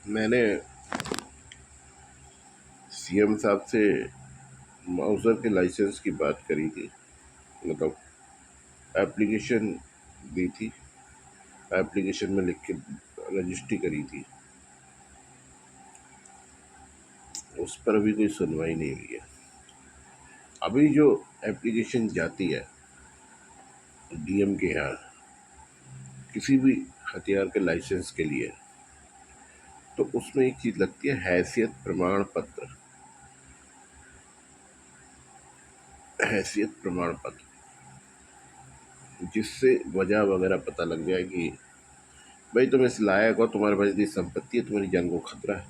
मैंने सीएम साहब से माउज़र के लाइसेंस की बात करी थी। मतलब एप्लीकेशन दी थी, एप्लीकेशन में लिख के रजिस्ट्री करी थी। उस पर अभी कोई सुनवाई नहीं हुई है। अभी जो एप्लीकेशन जाती है डीएम के यहाँ किसी भी हथियार के लाइसेंस के लिए, तो उसमें एक चीज़ लगती है, हैसियत प्रमाण पत्र। हैसियत प्रमाण पत्र जिससे वजह वगैरह पता लग जाए कि भाई तुम इस लायक हो, तुम्हारे पास इतनी संपत्ति है, तुम्हारी जान को खतरा है।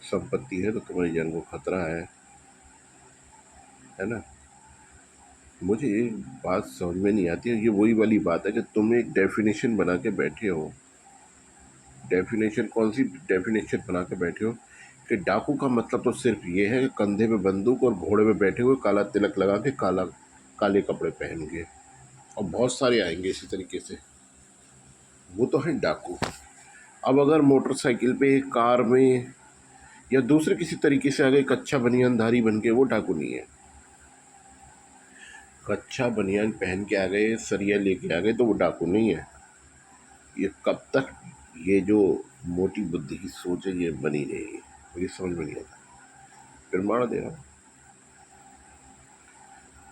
संपत्ति है तो तुम्हारी जान को खतरा है ना। मुझे एक बात समझ में नहीं आती है, ये वही वाली बात है कि तुम एक डेफिनेशन बना के बैठे हो। डेफिनेशन कौन सी डेफिनेशन बना के बैठे हो कि डाकू का मतलब तो सिर्फ ये है कि कंधे पे बंदूक और घोड़े पे बैठे हुए, काला तिलक लगा के, काले कपड़े पहन के, और बहुत सारे आएंगे इसी तरीके से, वो तो है डाकू। अब अगर मोटरसाइकिल पे, कार में या दूसरे किसी तरीके से आ गए कच्चा बनियानधारी बन के, वो डाकू नहीं है। कच्चा बनियान पहन के आ गए, सरिया लेके आ गए, तो वो डाकू नहीं है। ये कब तक ये जो मोटी बुद्धि की सोच है ये बनी रहेगी, मुझे समझ में नहीं आता। प्रमाण दे रहा हूँ,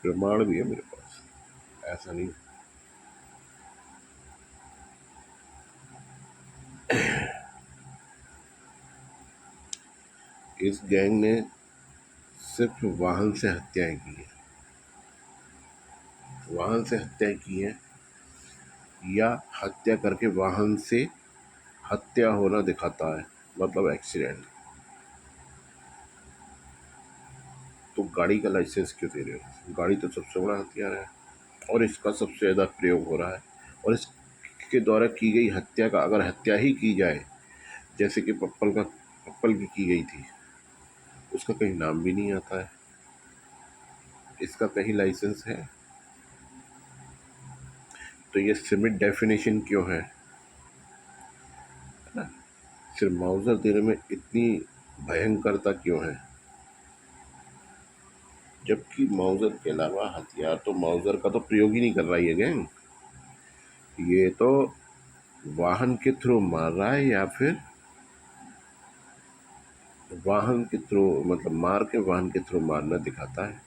प्रमाण भी है मेरे पास, ऐसा नहीं। इस गैंग ने सिर्फ वाहन से हत्याएं की है, वाहन से हत्याएं की है, या हत्या करके वाहन से हत्या होना दिखाता है, मतलब एक्सीडेंट। तो गाड़ी का लाइसेंस क्यों दे रहे हो? गाड़ी तो सबसे बड़ा हथियार है और इसका सबसे ज़्यादा प्रयोग हो रहा है। और इसके द्वारा की गई हत्या का, अगर हत्या ही की जाए, जैसे कि पप्पल की गई थी, उसका कहीं नाम भी नहीं आता है, इसका कहीं लाइसेंस है। तो ये सिमिट डेफिनेशन क्यों है ना? सिर्फ माउजर देने में इतनी भयंकरता क्यों है, जबकि माउजर के अलावा हथियार तो, माउजर का तो प्रयोग ही नहीं कर रहा है ये गैंग। ये तो वाहन के थ्रू मार रहा है, या फिर वाहन के थ्रू, मतलब मार के वाहन के थ्रू मारना दिखाता है।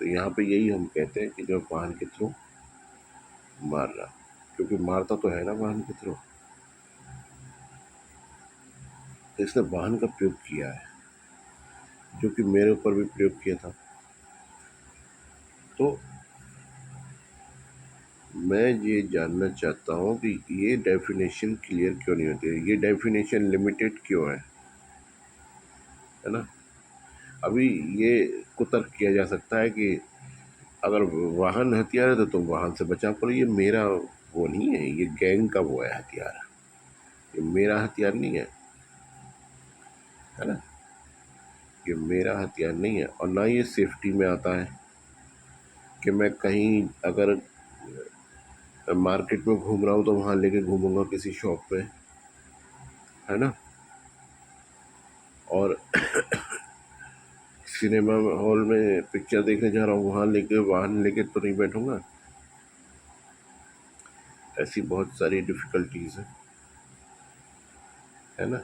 तो यहाँ पे यही हम कहते हैं कि जो वाहन के थ्रू मार रहा, क्योंकि मारता तो है ना वाहन के थ्रू, तो इसने वाहन का प्रयोग किया है, जो कि मेरे ऊपर भी प्रयोग किया था। तो मैं ये जानना चाहता हूँ कि ये डेफिनेशन क्लियर क्यों नहीं होती है, ये डेफिनेशन लिमिटेड क्यों है ना। अभी ये कुतर्क किया जा सकता है कि अगर वाहन हथियार है तो तुम वाहन से बचाव करो। ये मेरा वो नहीं है, ये गैंग का वो है हथियार, ये मेरा हथियार नहीं है ना। ये मेरा हथियार नहीं है, और ना ये सेफ्टी में आता है कि मैं कहीं अगर मार्केट में घूम रहा हूँ तो वहाँ लेके घूमूंगा किसी शॉप पे, है ना। और सिनेमा हॉल में पिक्चर देखने जा रहा हूँ, वहाँ लेके वाहन लेके तो नहीं बैठूंगा। ऐसी बहुत सारी डिफ़िकल्टीज है ना।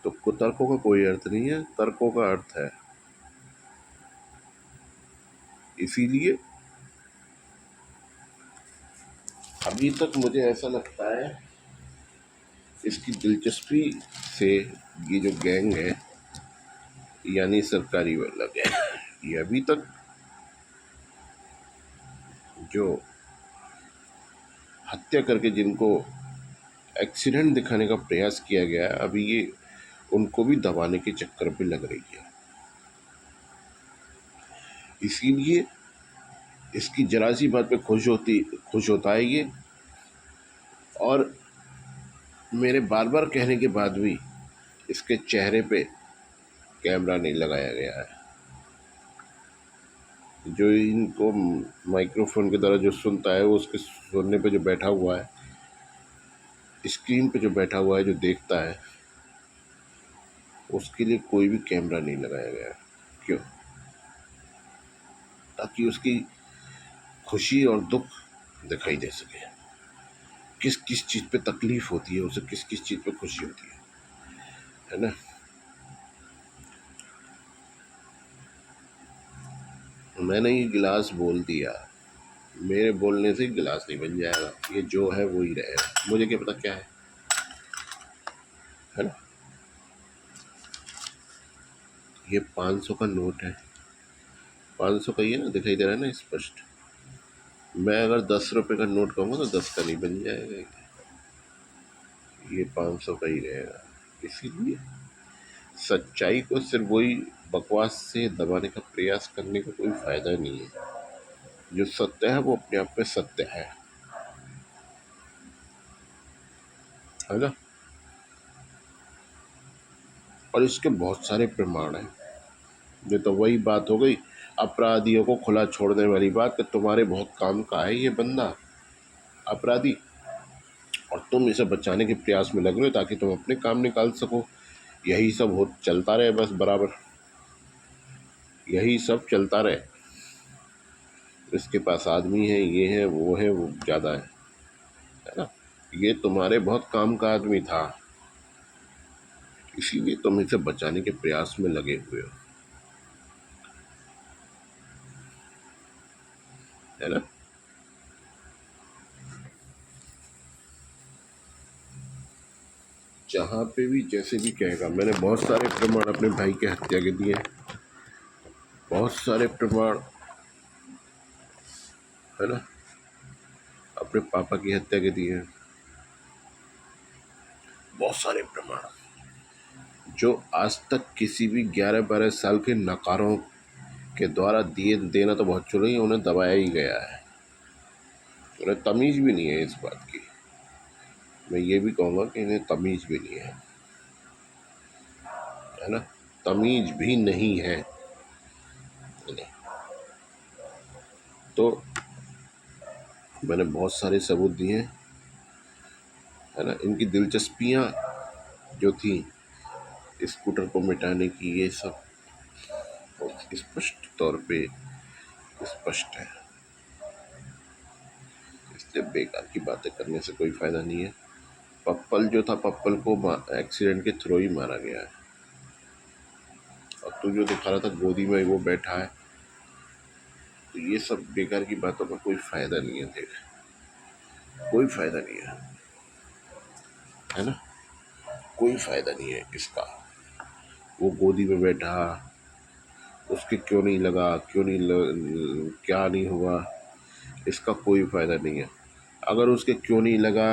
तो कुतर्कों का कोई अर्थ नहीं है, तर्कों का अर्थ है। इसीलिए अभी तक मुझे ऐसा लगता है इसकी दिलचस्पी से, ये जो गैंग है यानी सरकारी वाला गैंग, ये अभी तक जो हत्या करके जिनको एक्सीडेंट दिखाने का प्रयास किया गया है, अभी ये उनको भी दबाने के चक्कर पे लग रही है। इसीलिए इसकी जरा सी बात पे खुश होता है ये, और मेरे बार बार कहने के बाद भी इसके चेहरे पे कैमरा नहीं लगाया गया है। जो इनको माइक्रोफोन के द्वारा जो सुनता है वो उसके सुनने पे जो बैठा हुआ है, स्क्रीन पे जो बैठा हुआ है, जो देखता है, उसके लिए कोई भी कैमरा नहीं लगाया गया है। क्यों? ताकि उसकी खुशी और दुख दिखाई दे सके, किस किस चीज़ पे तकलीफ होती है उसे, किस किस चीज़ पे खुशी होती है ना। मैंने ये गिलास बोल दिया, मेरे बोलने से गिलास नहीं बन जाएगा, ये जो है वो ही रहेगा, मुझे क्या पता क्या है ना। ये 500 का नोट है, 500 का ही है ना, दिखाई दे रहा है ना स्पष्ट। मैं अगर 10 रुपए का नोट कहूँगा तो 10 का नहीं बन जाएगा, ये 500 का ही रहेगा। इसीलिए सच्चाई को सिर्फ वही बकवास से दबाने का प्रयास करने का कोई फायदा नहीं है। जो सत्य है वो अपने आप में सत्य है ना। और इसके बहुत सारे प्रमाण हैं। ये तो वही बात हो गई अपराधियों को खुला छोड़ने वाली बात कि तुम्हारे बहुत काम का है ये बंदा अपराधी, और तुम इसे बचाने के प्रयास में लग रहे हो ताकि तुम अपने काम निकाल सको। यही सब हो चलता रहे बस बराबर, यही सब चलता रहे। इसके पास आदमी है, ये है, वो ज़्यादा है ना। ये तुम्हारे बहुत काम का आदमी था, इसीलिए तुम इसे बचाने के प्रयास में लगे हुए हो, है ना। जहाँ पे भी जैसे भी कहेगा, मैंने बहुत सारे प्रमाण अपने भाई के हत्या के दिए, बहुत सारे प्रमाण, है ना, अपने पापा की हत्या के दिए, बहुत सारे प्रमाण जो आज तक किसी भी 11-12 साल के नकारों के द्वारा दिए देना तो बहुत चलो ही, उन्हें दबाया ही गया है। उन्हें तमीज़ भी नहीं है इस बात की, मैं ये भी कहूँगा कि इन्हें तमीज़ भी नहीं है ना, तमीज़ भी नहीं है इन्हें। तो मैंने बहुत सारे सबूत दिए, है ना। इनकी दिलचस्पियाँ जो थी स्कूटर को मिटाने की, ये सब बहुत स्पष्ट तौर पे स्पष्ट है। इसलिए बेकार की बातें करने से कोई फायदा नहीं है। पप्पल जो था, पप्पल को एक्सीडेंट के थ्रू ही मारा गया है। और तू जो दिखा रहा था गोदी में वो बैठा है, तो ये सब बेकार की बातों का कोई फायदा नहीं है। देख, कोई फायदा नहीं है ना, कोई फायदा नहीं है इसका। वो गोदी में बैठा, उसके क्यों नहीं लगा, क्या नहीं हुआ, इसका कोई फायदा नहीं है। अगर उसके क्यों नहीं लगा,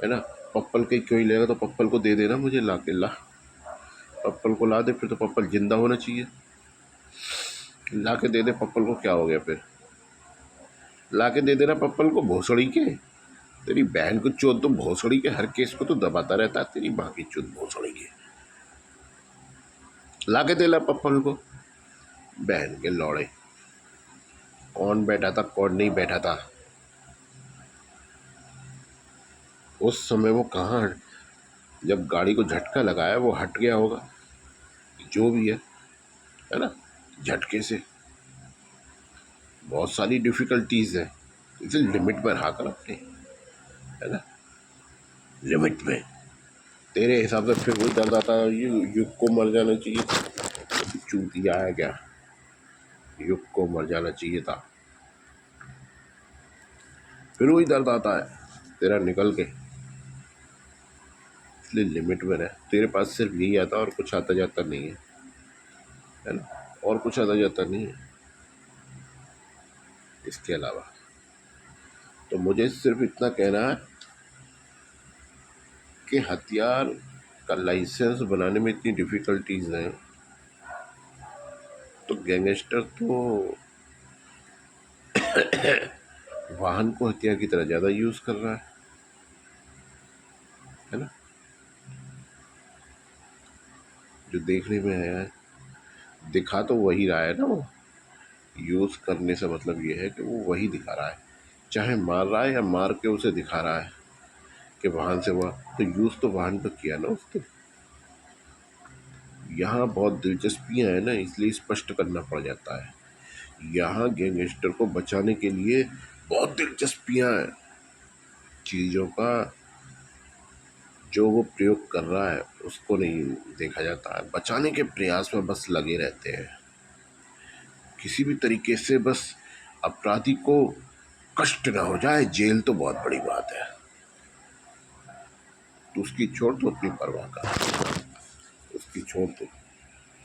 है ना, पप्पल के क्यों नहीं लगा, तो पप्पल को दे देना मुझे, ला के ला, पप्पल को ला दे, फिर तो पप्पल जिंदा होना चाहिए। ला के दे दे पप्पल को, क्या हो गया फिर, ला के दे देना पप्पल को। भोसड़ी के तेरी बहन को चोद, तो भोसड़ी के हर केस को तो दबाता रहता है, तेरी माँ की चोद भोसड़ी के। ला के दे ला पप्पल को, बहन के लौड़े। कौन बैठा था कौन नहीं बैठा था उस समय, वो कहाँ, जब गाड़ी को झटका लगाया वो हट गया होगा, जो भी है ना, झटके से बहुत सारी डिफिकल्टीज है। इसे लिमिट में रहा कर अपने, है ना, लिमिट में। तेरे हिसाब से फिर वही दर्द आता है, ये युग को मर जाना चाहिए, चूतिया है क्या, युग को मर जाना चाहिए था, फिर वही दर्द आता है तेरा निकल के। इसलिए लिमिट में रह, तेरे पास सिर्फ यही आता और कुछ आता जाता नहीं है ना, और कुछ आता जाता नहीं है इसके अलावा। तो मुझे सिर्फ इतना कहना है कि हथियार का लाइसेंस बनाने में इतनी डिफ़िकल्टीज हैं, तो गैंगस्टर तो वाहन को हथियार की तरह ज़्यादा यूज़ कर रहा है ना। जो देखने में आया है, दिखा तो वही रहा है ना वो, यूज़ करने से मतलब ये है कि वो वही दिखा रहा है, चाहे मार रहा है या मार के उसे दिखा रहा है कि वाहन से हुआ, तो यूज़ तो वाहन पर किया ना उसने। यहाँ बहुत दिलचस्पियाँ हैं ना, इसलिए स्पष्ट करना पड़ जाता है। यहाँ गैंगस्टर को बचाने के लिए बहुत दिलचस्पियाँ हैं चीज़ों का, जो वो प्रयोग कर रहा है उसको नहीं देखा जाता है। बचाने के प्रयास में बस लगे रहते हैं, किसी भी तरीके से बस अपराधी को कष्ट ना हो जाए। जेल तो बहुत बड़ी बात है, तो उसकी छोड़ तो अपनी परवाह कर, उसकी छोड़ तो